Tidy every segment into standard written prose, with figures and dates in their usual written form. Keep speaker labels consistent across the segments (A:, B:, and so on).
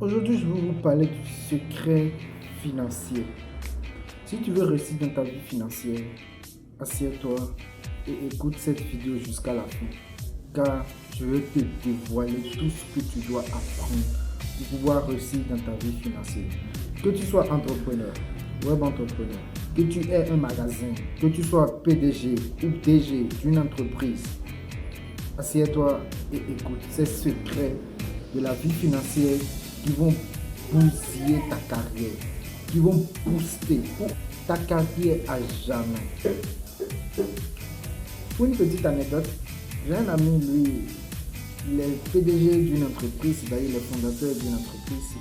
A: Aujourd'hui, je vais vous parler du secret financier. Si tu veux réussir dans ta vie financière, assieds-toi et écoute cette vidéo jusqu'à la fin. Car je vais te dévoiler tout ce que tu dois apprendre pour pouvoir réussir dans ta vie financière. Que tu sois entrepreneur, web entrepreneur, que tu aies un magasin, que tu sois PDG ou DG d'une entreprise, assieds-toi et écoute ces secrets de la vie financière qui vont bousiller ta carrière, qui vont booster ta carrière à jamais. Pour une petite anecdote, j'ai un ami, lui, il est PDG d'une entreprise, il est fondateur d'une entreprise.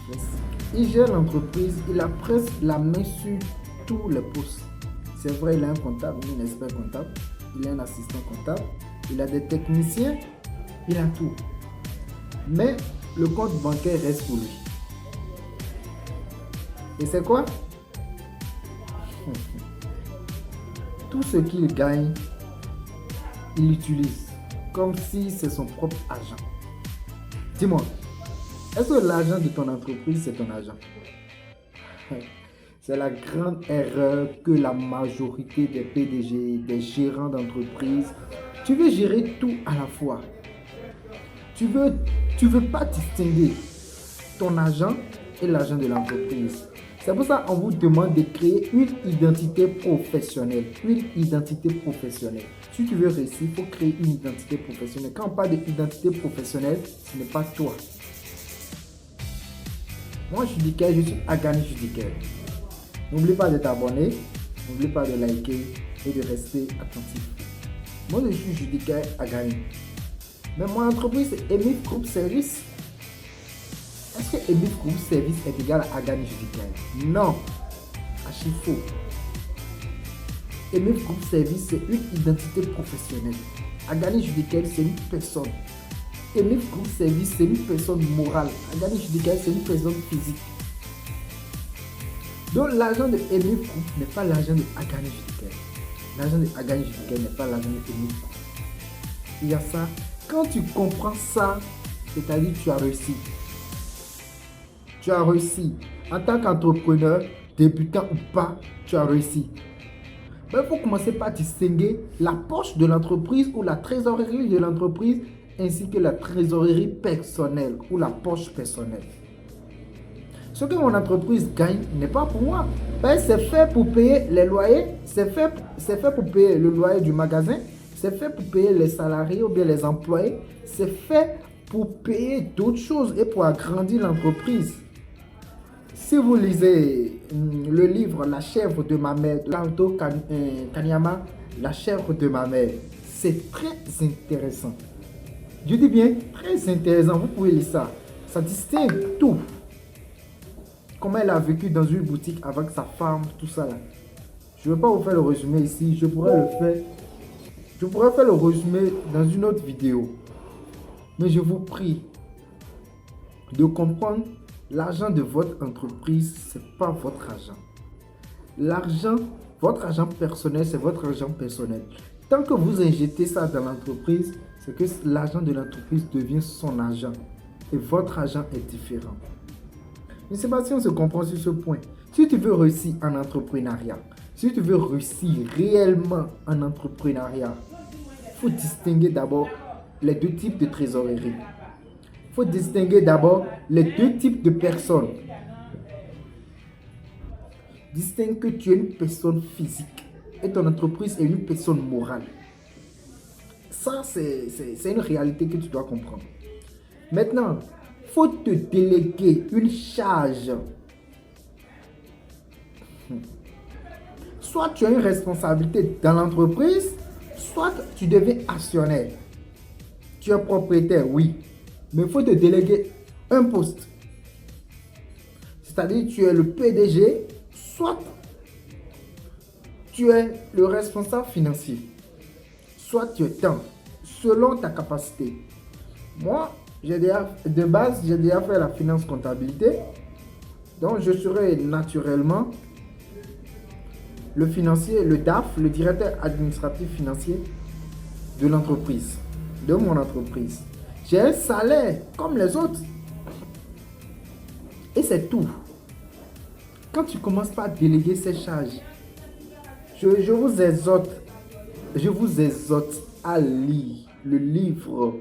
A: Il gère l'entreprise, il a presque la main sur tous les postes. C'est vrai, il a un comptable, un expert comptable, il a un assistant comptable, il a des techniciens, il a tout. Mais le compte bancaire reste pour lui. Et c'est quoi? Tout ce qu'il gagne, il l'utilise comme si c'est son propre argent. Dis-moi, est-ce que l'argent de ton entreprise, c'est ton argent? C'est la grande erreur que la majorité des PDG, des gérants d'entreprise, tu veux gérer tout à la fois. Tu veux pas distinguer ton argent et l'argent de l'entreprise. C'est pour ça qu'on vous demande de créer une identité professionnelle. Une identité professionnelle. Si tu veux réussir, il faut créer une identité professionnelle. Quand on parle d'identité professionnelle, ce n'est pas toi. Moi, je suis Agani Judiker. N'oublie pas de t'abonner, n'oublie pas de liker et de rester attentif. Moi, je suis Judiker Agani. Mais mon entreprise, c'est Emif Group Service. Est-ce que Emif Group Service est égal à Agani Judiker? Non, archi faux. Emif Group Service, c'est une identité professionnelle. Agani Judiker, c'est une personne. Emif Group Service, c'est une personne morale. Agani Judiker, c'est une personne physique. Donc l'argent de Emif Group n'est pas l'argent de Agani Judiker. L'argent de Agani Judiker n'est pas l'argent de Emif Group. Il y a ça. Quand tu comprends ça, c'est-à-dire que tu as réussi. Tu as réussi. En tant qu'entrepreneur, débutant ou pas, tu as réussi. Mais il faut commencer par distinguer la poche de l'entreprise ou la trésorerie de l'entreprise ainsi que la trésorerie personnelle ou la poche personnelle. Ce que mon entreprise gagne n'est pas pour moi. C'est fait pour payer les loyers, c'est fait pour payer le loyer du magasin, c'est fait pour payer les salariés ou bien les employés, c'est fait pour payer d'autres choses et pour agrandir l'entreprise. Si vous lisez le livre La chèvre de ma mère de Alto Kanyama, La chèvre de ma mère, c'est très intéressant. Je dis bien très intéressant, vous pouvez lire ça. Ça distingue tout. Comment elle a vécu dans une boutique avec sa femme, tout ça là. Je ne vais pas vous faire le résumé ici, je pourrais faire le résumé dans une autre vidéo. Mais je vous prie de comprendre, l'argent de votre entreprise, ce n'est pas votre argent. Votre argent personnel, c'est votre argent personnel. Tant que vous injectez ça dans l'entreprise, c'est que l'argent de l'entreprise devient son argent. Et votre argent est différent. Je ne sais pas si on se comprend sur ce point. Si tu veux réussir en entrepreneuriat, si tu veux réussir réellement en entrepreneuriat, il faut distinguer d'abord les deux types de trésorerie. Il faut distinguer d'abord les deux types de personnes. Distingue que tu es une personne physique et ton entreprise est une personne morale. Ça, c'est une réalité que tu dois comprendre. Maintenant, il faut te déléguer une charge. Soit tu as une responsabilité dans l'entreprise, soit tu deviens actionnaire. Tu es propriétaire, oui. Mais il faut te déléguer un poste. C'est-à-dire que tu es le PDG, soit tu es le responsable financier. Soit tu es temps, selon ta capacité. Moi, de base, j'ai déjà fait la finance comptabilité. Donc, je serai naturellement le financier, le DAF, le directeur administratif financier de l'entreprise, de mon entreprise. J'ai un salaire comme les autres. Et c'est tout. Quand tu commences par déléguer ces charges, je vous exhorte à lire le livre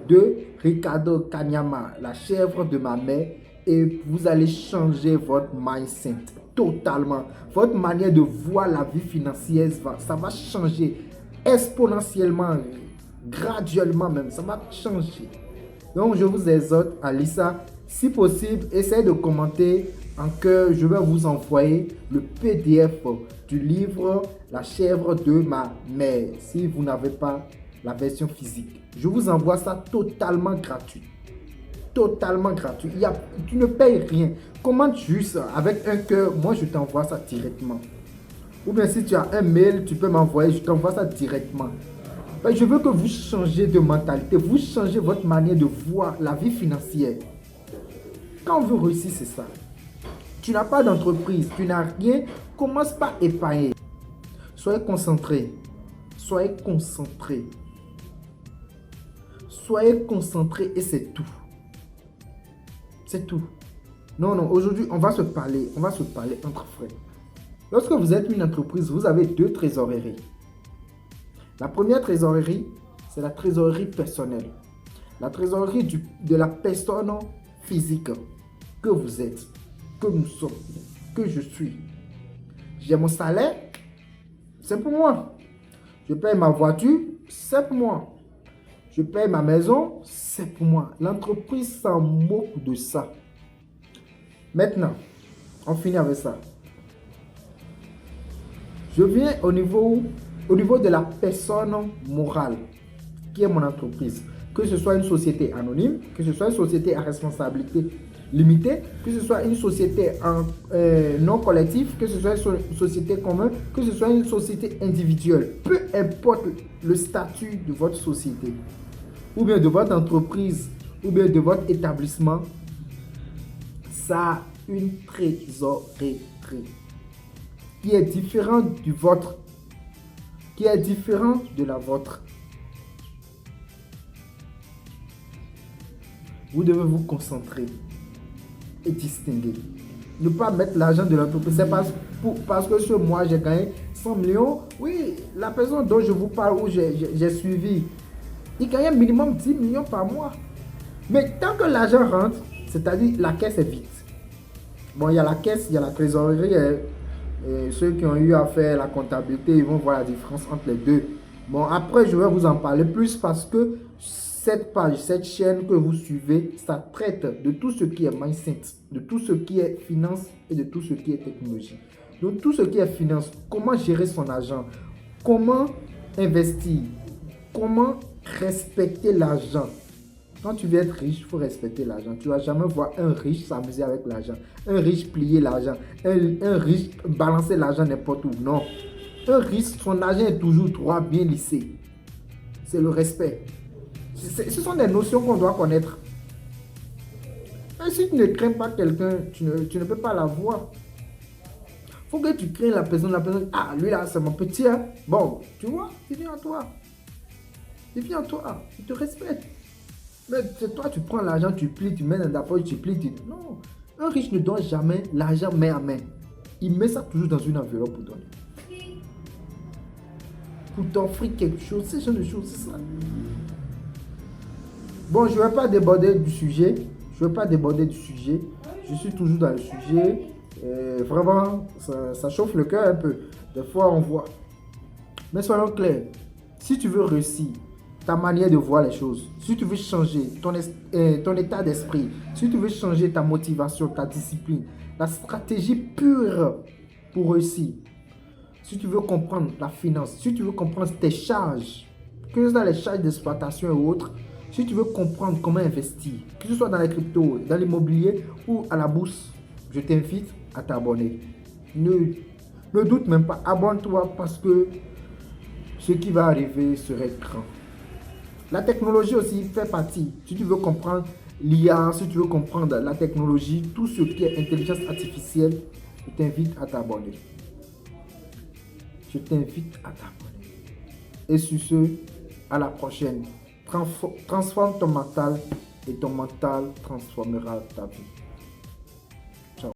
A: de Ricardo Kanyama, La chèvre de ma mère, et vous allez changer votre mindset totalement. Votre manière de voir la vie financière, ça va changer exponentiellement, graduellement même, ça va changer. Donc je vous exhorte à lire ça. Si possible, essayez de commenter en cœur. Je vais vous envoyer le PDF du livre La chèvre de ma mère si vous n'avez pas la version physique. Je vous envoie ça totalement gratuit. Totalement gratuit. Tu ne payes rien. Commente juste avec un cœur. Moi, je t'envoie ça directement. Ou bien si tu as un mail, tu peux m'envoyer. Je t'envoie ça directement. Je veux que vous changez de mentalité. Vous changez votre manière de voir la vie financière. Quand on veut réussir, c'est ça. Tu n'as pas d'entreprise. Tu n'as rien. Commence par épargner. Soyez concentrés. Soyez concentrés. Soyez concentrés et c'est tout. C'est tout. Non, aujourd'hui, on va se parler. On va se parler entre frères. Lorsque vous êtes une entreprise, vous avez deux trésoreries. La première trésorerie, c'est la trésorerie personnelle. La trésorerie de la personne physique que vous êtes, que nous sommes, que je suis. J'ai mon salaire, c'est pour moi. Je paye ma voiture, c'est pour moi. Je paye ma maison, c'est pour moi. L'entreprise s'en moque de ça. Maintenant, on finit avec ça. Je viens au niveau de la personne morale qui est mon entreprise. Que ce soit une société anonyme, que ce soit une société à responsabilité limitée, que ce soit une société non collective, que ce soit une société commune, que ce soit une société individuelle. Peu importe le statut de votre société, ou bien de votre entreprise, ou bien de votre établissement, ça a une trésorerie qui est différente du vôtre, qui est différente de la vôtre. Vous devez vous concentrer et distinguer. Ne pas mettre l'argent de l'entreprise. C'est parce que ce mois, j'ai gagné 100 millions. Oui, la personne dont je vous parle, où j'ai suivi, il gagne minimum 10 millions par mois. Mais tant que l'argent rentre, c'est-à-dire la caisse est vide. Bon, il y a la caisse, il y a la trésorerie. Ceux qui ont eu à faire la comptabilité, ils vont voir la différence entre les deux. Bon, après, je vais vous en parler plus parce que cette page, cette chaîne que vous suivez, ça traite de tout ce qui est mindset, de tout ce qui est finance et de tout ce qui est technologie. Donc, tout ce qui est finance, comment gérer son argent, comment investir, comment respecter l'argent. Quand tu veux être riche, il faut respecter l'argent. Tu ne vas jamais voir un riche s'amuser avec l'argent, un riche plier l'argent, un riche balancer l'argent n'importe où. Non. Un riche, son argent est toujours droit, bien lissé. C'est le respect. Ce sont des notions qu'on doit connaître. Et si tu ne crains pas quelqu'un, tu ne peux pas la voir. Il faut que tu crains la personne, ah, lui là, c'est mon petit. Hein. Bon, tu vois, il vient à toi. Il vient à toi, il te respecte. Mais c'est toi, tu prends l'argent, tu plies, tu mets dans ta poche, tu plies. Non, un riche ne donne jamais l'argent main à main. Il met ça toujours dans une enveloppe pour donner. Pour t'offrir quelque chose, ce genre de choses, c'est ça. Bon, je ne vais pas déborder du sujet. Je suis toujours dans le sujet. Vraiment, ça chauffe le cœur un peu. Des fois, on voit. Mais soyons clairs. Si tu veux réussir, ta manière de voir les choses, si tu veux changer ton état d'esprit, si tu veux changer ta motivation, ta discipline, la stratégie pure pour réussir, si tu veux comprendre la finance, si tu veux comprendre tes charges, que ce soit les charges d'exploitation et autres, si tu veux comprendre comment investir, que ce soit dans les cryptos, dans l'immobilier ou à la bourse, je t'invite à t'abonner. Ne doute même pas, abonne-toi parce que ce qui va arriver serait grand. La technologie aussi fait partie. Si tu veux comprendre l'IA, si tu veux comprendre la technologie, tout ce qui est intelligence artificielle, je t'invite à t'abonner. Et sur ce, à la prochaine. Transforme ton mental et ton mental transformera ta vie.